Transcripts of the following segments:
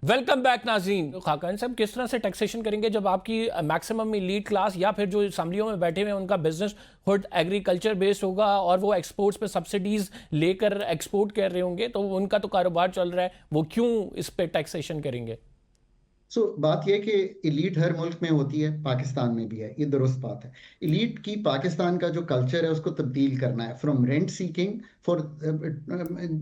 Welcome back नाज़रीन। खाकान साहब, किस तरह से टैक्सेशन करेंगे जब आपकी मैक्सिमम इलीट क्लास या फिर जो असम्बलियों में बैठे हुए हैं उनका बिजनेस हुड एग्रीकल्चर बेस्ड होगा और वो एक्सपोर्ट्स पे सब्सिडीज लेकर एक्सपोर्ट कर रहे होंगे, तो उनका तो कारोबार चल रहा है, वो क्यों इस पे टैक्सेशन करेंगे? बात यह कि इलीट हर मुल्क में होती है, पाकिस्तान में भी है, ये दुरुस्त बात है। इलीट की पाकिस्तान का जो कल्चर है उसको तब्दील करना है फ्रॉम रेंट सीकिंग फॉर,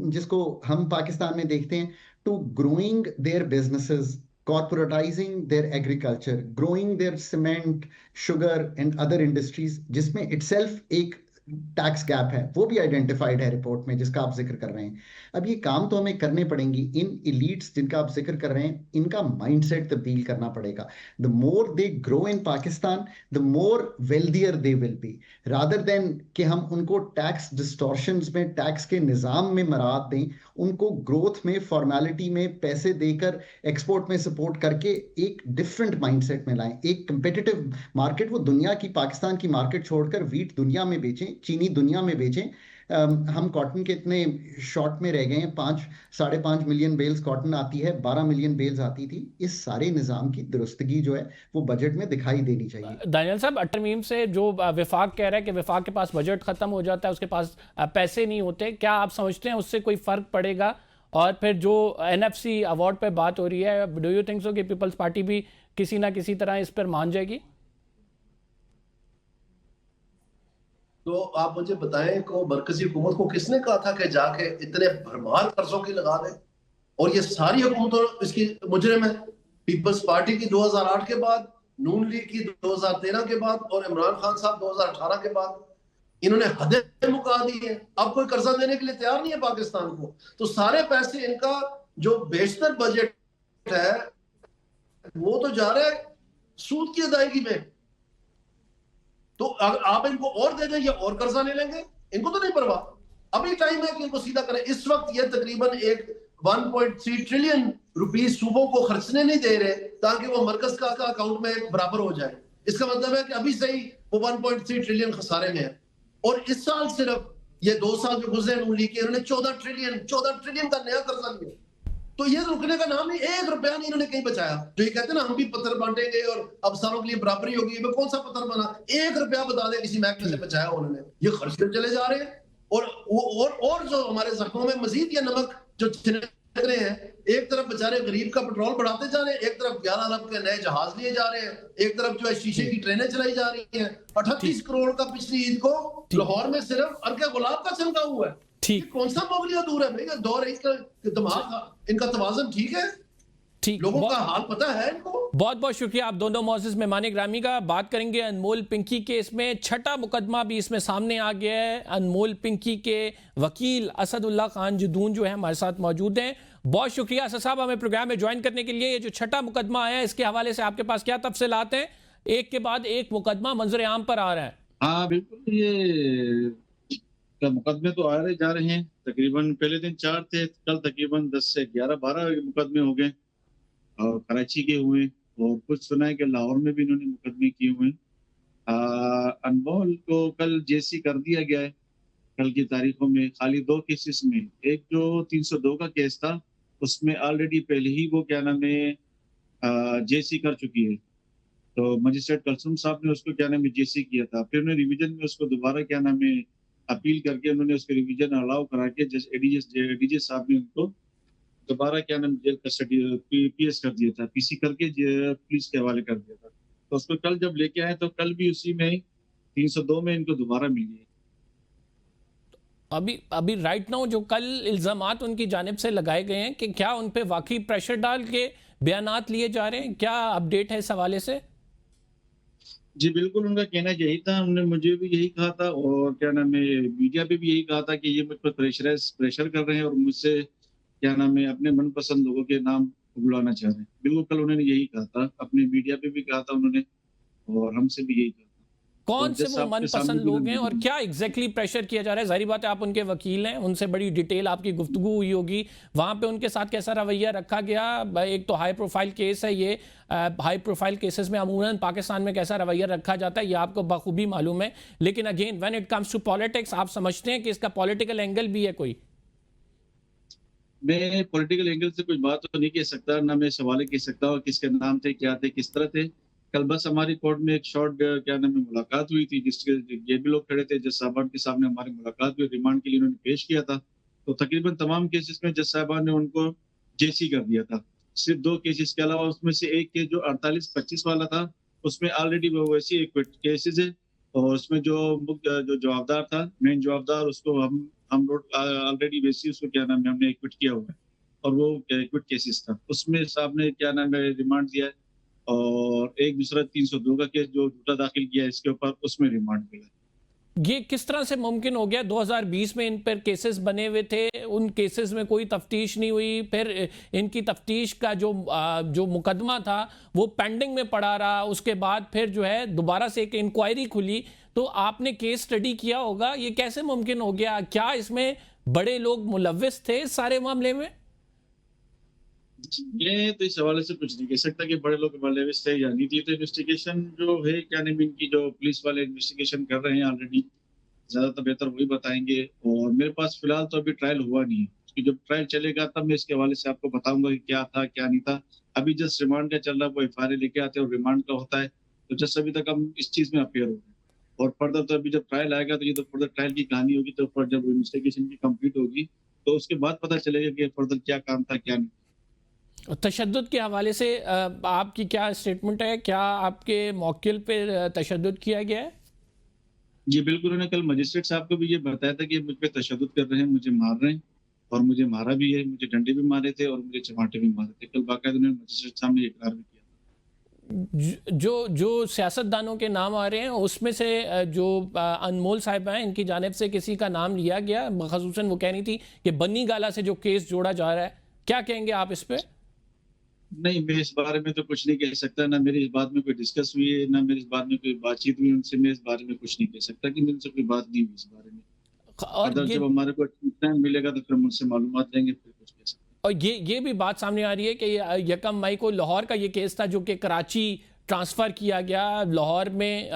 जिसको हम पाकिस्तान में देखते हैं, to growing their businesses, corporatizing their agriculture, growing their cement, sugar and other industries, जिसमें इटसेल्फ एक टैक्स गैप है, वो भी आइडेंटिफाइड है रिपोर्ट में जिसका आप जिक्र कर रहे हैं। अब ये काम तो हमें करने पड़ेंगी। इन इलीट्स जिनका आप जिक्र कर रहे हैं, इनका माइंडसेट तब्दील करना पड़ेगा। The more they grow in Pakistan, the more wealthier they will be, rather than कि हम उनको टैक्स डिस्टॉर्शंस में, टैक्स के निज़ाम में मराद दें। उनको ग्रोथ में, फॉर्मेलिटी में पैसे देकर, एक्सपोर्ट में सपोर्ट करके एक डिफरेंट माइंडसेट में लाएं, एक कंपेटिटिव मार्केट। वो दुनिया की, पाकिस्तान की मार्केट छोड़कर वीट दुनिया में बेचें, चीनी दुनिया में बेचें। हम कॉटन के इतने शॉर्ट में रह गए हैं, 5-5.5 मिलियन बेल्स कॉटन आती है, 12 मिलियन बेल्स आती थी। इस सारे निज़ाम की दुरुस्तगी जो है वो बजट में दिखाई देनी चाहिए। दानियल साहब, तरमीम से जो विफाक कह रहा है कि विफाक के पास बजट खत्म हो जाता है, उसके पास पैसे नहीं होते, क्या आप समझते हैं उससे कोई फर्क पड़ेगा? और फिर जो एनएफसी अवार्ड पे बात हो रही है, डू यू थिंक सो कि पीपल्स पार्टी भी किसी ना किसी तरह इस पर मान जाएगी? तो आप मुझे बताएं को मरकजी हुकूमत को किसने कहा था कि जाके इतने भरमार कर्जों की लगा दें? और ये सारी हुकूमतों इसकी मुजरिम है। पीपल्स पार्टी की 2008 के बाद, नून लीग की 2013 के बाद और इमरान खान साहब 2018 के बाद इन्होंने हदें मुका दी है। अब कोई कर्जा देने के लिए तैयार नहीं है पाकिस्तान को। तो सारे पैसे इनका जो बेशतर बजट है वो तो जा रहा है सूद की अदायगी में। तो अगर आप इनको और दे दें या और कर्जा ले लेंगे, इनको तो नहीं परवाह। अभी टाइम है कि इनको सीधा करें। इस वक्त ये तकरीबन एक 1.3 ट्रिलियन रुपीस सूबों को खर्चने नहीं दे रहे ताकि वो मरकज का अकाउंट में बराबर हो जाए। इसका मतलब है कि अभी से ही वो 1.3 ट्रिलियन खसारे में है। और इस साल सिर्फ ये 2 साल जो गुजरे नून लीग के, इन्होंने 14 ट्रिलियन का नया कर्जा लिया। तो ये रुकने का नाम नहीं, 1 रुपया नहीं इन्होंने कहीं बचाया। जो ये कहते हैं ना हम भी पत्थर बांटेंगे और अब सालों के लिए बराबरी होगी, ये कौन सा पत्थर बना? 1 रुपया बता दे किसी महकमे से बचाया उन्होंने? ये खर्चते चले जा रहे हैं। और जो हमारे जख्मों में मजीद ये नमक जो छिड़क रहे हैं। एक तरफ बेचारे गरीब का पेट्रोल बढ़ाते जा रहे हैं, एक तरफ 11 अरब के नए जहाज लिए जा रहे हैं, एक तरफ जो है शीशे की ट्रेनें चलाई जा रही हैं। 38 करोड़ का पिछली ईद को लाहौर में सिर्फ अर्के गुलाब का छलका हुआ है। ठीक, कौन सा मोगलिया दूर है भैया? दौर है इसका, दिमाग इनका तवाज़ुन ठीक है? ठीक, लोगों का हाल पता है इनको? बहुत बहुत शुक्रिया आप दोनों मोअज़्ज़िज़ मेहमान ग्रामी का। बात करेंगे अनमोल पिंकी केस में। छठा मुकदमा भी इसमें सामने आ गया है। अनमोल पिंकी के वकील असदुल्ला खान जदून जो है हमारे साथ मौजूद हैं। बहुत शुक्रिया असद साहब हमें प्रोग्राम में ज्वाइन करने के लिए। ये जो छठा मुकदमा आया है इसके हवाले से आपके पास क्या तफसीलात हैं? एक के बाद एक मुकदमा मंजर आम पर आ रहा है। हाँ बिल्कुल, ये मुकदमे तो आ रहे जा रहे हैं। तकरीबन पहले दिन 4 थे, कल तकरीबन 10 से 11-12 मुकदमे हो गए और कराची के हुए। और कुछ सुना है कि लाहौर में भी इन्होंने मुकदमे किए हुए हैं। अनमोल को कल जेसी कर दिया गया है कल की तारीखों में, खाली 2 केसेस में। एक जो 302 का केस था उसमें ऑलरेडी पहले ही वो क्या नाम है जेसी कर चुकी है। तो मजिस्ट्रेट कलसुम साहब ने उसको क्या नाम है जेसी किया था। फिर उन्होंने रिवीजन में उसको दोबारा क्या नाम है अपील करके उन्होंने उसके रिवीजन अलाउ करा के एडीजे साहब ने उनको दोबारा क्या नाम जेल कस्टडी पीएस कर दिया था, पीसी करके पुलिस के हवाले कर दिया था। तो उसको कल जब लेके आए तो कल भी उसी में 302 में इनको दोबारा मिल गई। अभी अभी राइट नाउ जो कल इल्जामात उनकी जानिब से लगाए गए हैं कि क्या उन पे वाकई प्रेशर डाल के बयानात लिए जा रहे हैं, क्या अपडेट है इस हवाले से? जी बिल्कुल, उनका कहना यही था। उन्होंने मुझे भी यही कहा था और क्या नाम है मीडिया पे भी यही कहा था कि ये मुझ पर प्रेशर कर रहे हैं और मुझसे क्या नाम है अपने मनपसंद लोगों के नाम बुलाना चाह रहे हैं। बिल्कुल कल उन्होंने यही कहा था, अपने मीडिया पे भी कहा था उन्होंने और हमसे भी यही कहा था। कौन से वो मनपसंद लोग हैं और क्या एग्जैक्टली प्रेशर किया जा रहा है? जाहिर बात है आप उनके वकील हैं, उनसे बड़ी डिटेल आपकी गुफ्तगू हुई होगी। वहां पे उनके साथ कैसा रवैया रखा गया? एक तो हाई प्रोफाइल केस है ये, हाई प्रोफाइल केसेस में अमूमन पाकिस्तान में कैसा रवैया रखा जाता है ये आपको बखूबी मालूम है। लेकिन again when it comes to politics, आप समझते हैं कि इसका पॉलिटिकल एंगल भी है कोई? मैं पॉलिटिकल एंगल से कुछ बात तो नहीं कह सकता, ना मैं सवाल कह सकता हूँ किसके नाम थे, क्या थे, किस तरह थे। कल बस हमारी कोर्ट में एक शॉर्ट क्या नाम है मुलाकात हुई थी, जिसके ये भी लोग खड़े थे, जज साहबान के सामने हमारी मुलाकात हुई, रिमांड के लिए उन्होंने पेश किया था। तो तकरीबन तमाम केसेस में जज साहबान ने उनको जेसी कर दिया था। सिर्फ 2 केसेस के अलावा, उसमें से एक केस जो 48-25 वाला था, उसमें ऑलरेडी वो वैसी एक्विट केसेस है, और उसमें जो जवाबदार था, मेन जवाबदार, उसको हम लोग ऑलरेडी वैसी उसको क्या नाम है हमने एक्विट किया हुआ है, और वो एक्विट केसेस था। उसमें साहब ने क्या नाम है रिमांड दिया है, और एक दूसरा 302 का केस जो झूठा दाखिल किया है इसके ऊपर, उसमें रिमांड मिला है। ये किस तरह से मुमकिन हो गया? 2020 में इन पर केसेस बने हुए थे, उन केसेस में कोई तफ्तीश नहीं हुई, फिर इनकी तफ्तीश का जो मुकदमा था वो पेंडिंग में पड़ा रहा, उसके बाद फिर जो है दोबारा से एक इंक्वायरी खुली। तो आपने केस स्टडी किया होगा, ये कैसे मुमकिन हो गया? क्या इसमें बड़े लोग मुलव्विस थे इस सारे मामले में? ये तो इस हवाले से कुछ नहीं कह सकता कि बड़े लोग मुलव्विस थे या नहीं थी। तो इन्वेस्टिगेशन जो है क्या नाम इनकी, जो पुलिस वाले इन्वेस्टिगेशन कर रहे हैं ऑलरेडी, ज्यादा तो बेहतर वही बताएंगे। और मेरे पास फिलहाल तो अभी ट्रायल हुआ नहीं है, उसकी जब ट्रायल चलेगा तब मैं इसके हवाले से आपको बताऊंगा कि क्या था क्या नहीं था। अभी जस्ट रिमांड का चल रहा है, वो एफआईआर लेके आते हैं और रिमांड का होता है। तो जस्ट अभी तक हम इस चीज में अपेयर हो गए, और फर्दर तो अभी जब ट्रायल आएगा तो ये तो फर्दर ट्रायल की कहानी होगी। तो फिर जब इन्वेस्टिगेशन की कंप्लीट होगी तो उसके बाद पता चलेगा कि फर्दर क्या काम था क्या नहीं। तशद्दुद के हवाले से आपकी क्या स्टेटमेंट है? क्या आपके मौकिल पे तशद्दुद किया गया है? जी बिल्कुल, उन्होंने कल मजिस्ट्रेट साहब को भी ये बताया था कि मुझ पे तशद्दुद कर रहे हैं, मुझे मार रहे हैं, और मुझे मारा भी है, मुझे डंडे भी मारे थे और मुझे चमाटे भी मारे थे। कल बाकायदा उन्होंने मजिस्ट्रेट साहब ने इकरार भी किया था। जो सियासतदानों के नाम आ रहे हैं उसमें से जो अनमोल साहिबा हैं, इनकी जानिब से किसी का नाम लिया गया? ख़ुसूसन वो कह रही थी कि बन्नी गाला से जो केस जोड़ा जा रहा है, क्या कहेंगे आप इस पे? नहीं, मैं इस बारे में तो कुछ नहीं कह सकता, ना मेरी इस बात में कोई डिस्कस हुई है, ना मेरी इस बात में कोई बातचीत हुई उनसे। मैं इस बारे में कुछ नहीं कह सकता कि मेरे से कोई बात नहीं हुई इस बारे में। और अगर ये जब हमारे को टाइम मिलेगा तो फिर मुझसे मालूमात लेंगे, फिर कुछ कह सकते हैं। और ये भी बात सामने आ रही है कि 1 मई को लाहौर का ये केस था जो कि कराची ट्रांसफ़र किया गया, लाहौर में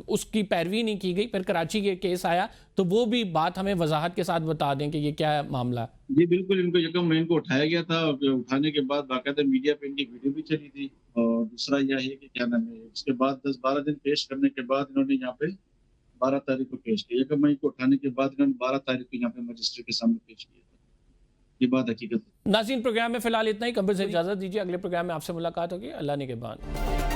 उसकी पैरवी नहीं की गई, फिर कराची के केस आया। तो वो भी बात हमें वजाहत के साथ बता दें कि ये क्या मामला है। जी बिल्कुल, इनको 1 मई को उठाया गया था, और उठाने के बाद बाकायदा मीडिया पे इनकी वीडियो भी चली थी। और दूसरा यह है कि क्या नाम है, उसके बाद 10-12 दिन पेश करने के बाद इन्होंने यहाँ पे 12 तारीख को पेश किया। 1 मई को उठाने के बाद इन्होंने 12 तारीख को यहाँ पे मजिस्ट्रेट के सामने पेश किया था। ये बात हकीकत है। नाज़रीन, प्रोग्राम में फिलहाल इतना ही। कब्र से इजाज़त दीजिए, अगले प्रोग्राम में आपसे मुलाकात होगी। अल्लाह ने के बाद।